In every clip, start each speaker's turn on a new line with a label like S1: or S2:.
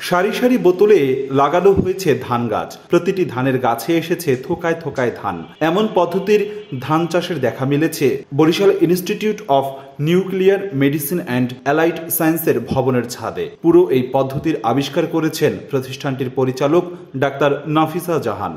S1: সারি সারি বোতলে লাগানো হয়েছে ধান গাছ। প্রতিটি ধানের গাছে এসেছে থোকায় থোকায় ধান। এমন পদ্ধতির ধান চাষের দেখা মিলেছে Barishal institute of nuclear medicine and allied সায়েন্সের ভবনের ছাদে। পুরো এই পদ্ধতির আবিষ্কার করেছেন প্রতিষ্ঠানটির পরিচালক ডাক্তার নাফিসা জাহান।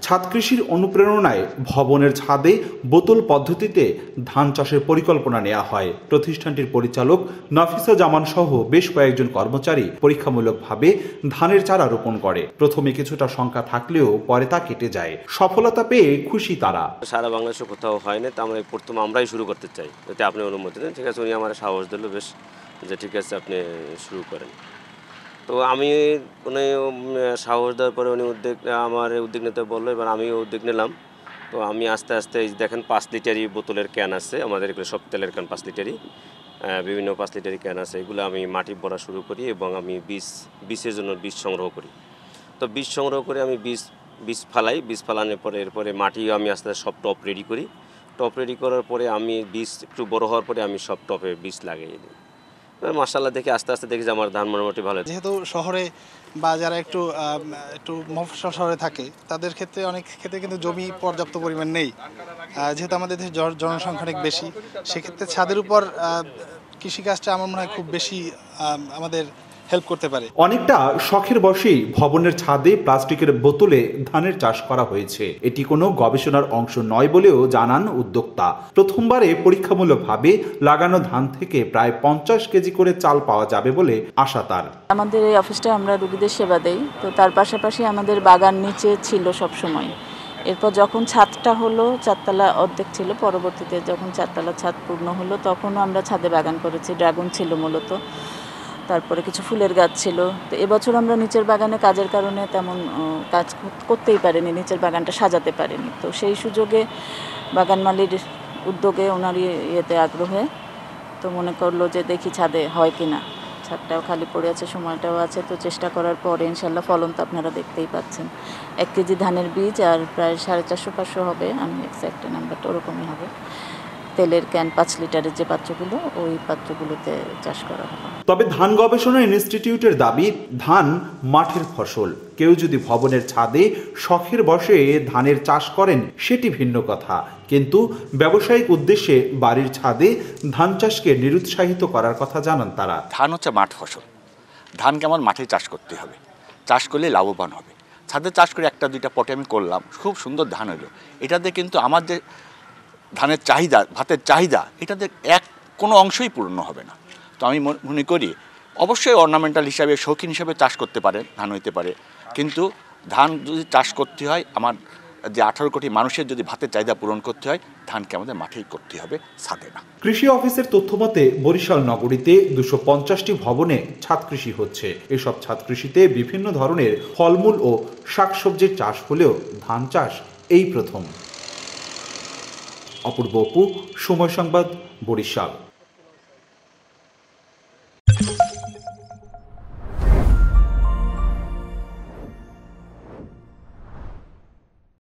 S1: ছাদ কৃষির অনুপ্রেরণায় ভবনের ছাদে বোতল পদ্ধতিতে ধান চাষের পরিকল্পনা নেওয়া হয়। প্রতিষ্ঠানটির পরিচালক নাফিসা জামান সহ বেশ কয়েকজন কর্মচারী পরীক্ষামূলকভাবে ধানের চারা রোপণ করে। প্রথমে কিছুটা শঙ্কা থাকলেও পরে তা কেটে যায়। সফলতা পেয়ে খুশি তারা।
S2: সারা বাংলাদেশে কোথাও হয় না, তাহলে প্রথম আমরাই শুরু করতে চাই, যদি আপনি অনুমতি দেন। ঠিক আছে, উনি আমার সাহস দিল বেশ, যে ঠিক আছে আপনি শুরু করেন। তো আমি উনি সাহস দেওয়ার পরে উনি আমার উদ্যোগ নিতে বললো, এবার আমিও উদ্যোগ নিলাম। তো আমি আস্তে আস্তে দেখেন 5 লিটারি বোতলের ক্যান আছে আমাদের, এগুলো সব তেলের ক্যান 5 লিটারি, বিভিন্ন 5 লিটারি ক্যান আছে। এগুলো আমি মাটি ভরা শুরু করি এবং আমি বীজের জন্য বীজ সংগ্রহ করি। তো বীজ সংগ্রহ করে আমি বীজ ফালাই। বীজ ফালানোর পরে এরপরে মাটি আমি আস্তে আস্তে সব টপ রেডি করি। টপ রেডি করার পরে আমি বীজ একটু বড় হওয়ার পরে আমি সব টপে বীজ লাগিয়ে দিই। মাশাআল্লাহ দেখি আস্তে আস্তে দেখি যে আমার ধান মোটামুটি ভালো।
S3: যেহেতু শহরে বা যারা একটু মফস্বল শহরে থাকে তাদের ক্ষেত্রে অনেক ক্ষেত্রে কিন্তু জমি পর্যাপ্ত পরিমাণ নেই। যেহেতু আমাদের দেশে জনসংখ্যা অনেক বেশি, সেক্ষেত্রে ছাদের উপর কৃষিকাজটা আমার মনে হয় খুব বেশি আমাদের হেল্প করতে পারে।
S1: অনেকটা শখের বশেই ভবনের ছাদে প্লাস্টিকের বোতলে ধানের চাষ করা হয়েছে। এটি কোনো গবেষণার অংশ নয় বলেও জানান উদ্যোক্তা। প্রথমবারে পরীক্ষামূলকভাবে লাগানো ধান থেকে প্রায় 50 কেজি করে চাল পাওয়া যাবে বলে আশা তার।
S4: আমাদের এই অফিসটা আমরা রোগীদের সেবা দেই, তো তার পাশাপাশি আমাদের বাগান নিচে ছিল সব সময়। এরপর যখন ছাদটা হলো, চারতলা অর্ধেক ছিল, পরবর্তীতে যখন চারতলা ছাদ পূর্ণ হলো তখনও আমরা ছাদে বাগান করেছি। ড্রাগন ছিল মূলত, তারপরে কিছু ফুলের গাছ ছিল। তো এবছর আমরা নিচের বাগানে কাজের কারণে তেমন কাজ করতেই পারিনি, নিচের বাগানটা সাজাতে পারিনি। তো সেই সুযোগে বাগান মালির উদ্যোগে, ওনার ইয়েতে আগ্রহে তো মনে করলো যে দেখি ছাদে হয় কিনা। ছাদটাও খালি পড়ে আছে, সময়টাও আছে, তো চেষ্টা করার পরে ইনশাল্লাহ ফলন তো আপনারা দেখতেই পাচ্ছেন। 1 কেজি ধানের বীজ আর প্রায় 450-500 হবে, আমি এক্স্যাক্ট নাম্বারটা ওরকমই হবে। তেলের ক্যান 5 লিটারের যে পাত্রগুলো, ওই পাত্রগুলোতে চাষ করা হবে।
S1: তবে ধান গবেষণা ইনস্টিটিউটের দাবি, ধান মাঠের ফসল। কেউ যদি ভবনের ছাদে শখের বশে ধানের চাষ করেন সেটি ভিন্ন কথা, কিন্তু ব্যবসায়িক উদ্দেশ্যে বাড়ির ছাদে ধান চাষকে নিরুৎসাহিত করার কথা জানান তারা।
S5: ধান হচ্ছে মাঠ ফসল। ধান কেমন মাঠে চাষ করতে হবে, চাষ করলে লাভবান হবে। ছাদে চাষ করে 1-2টা পটে আমি করলাম, খুব সুন্দর ধান হলো। এটাতে কিন্তু আমার যে ধানের চাহিদা, ভাতের চাহিদা, এটাতে কোনো অংশই পূর্ণ হবে না। তো আমি মনে করি অবশ্যই অর্নামেন্টাল হিসাবে, শৌখিন হিসাবে চাষ করতে পারে, ধান হইতে পারে, কিন্তু ধান যদি চাষ করতে হয়, আমার যে 18 কোটি মানুষের যদি ভাতের চাহিদা পূরণ করতে হয়, ধানকে আমাদের মাঠেই করতে হবে, ছাদে না।
S1: কৃষি অফিসের তথ্য মতে বরিশাল নগরীতে 250টি ভবনে ছাদ কৃষি হচ্ছে। এসব ছাদ কৃষিতে বিভিন্ন ধরনের ফলমূল ও শাকসবজির চাষ হলেও ধান চাষ এই প্রথম। অপূর্ব অপু, সময় সংবাদ, বরিশাল।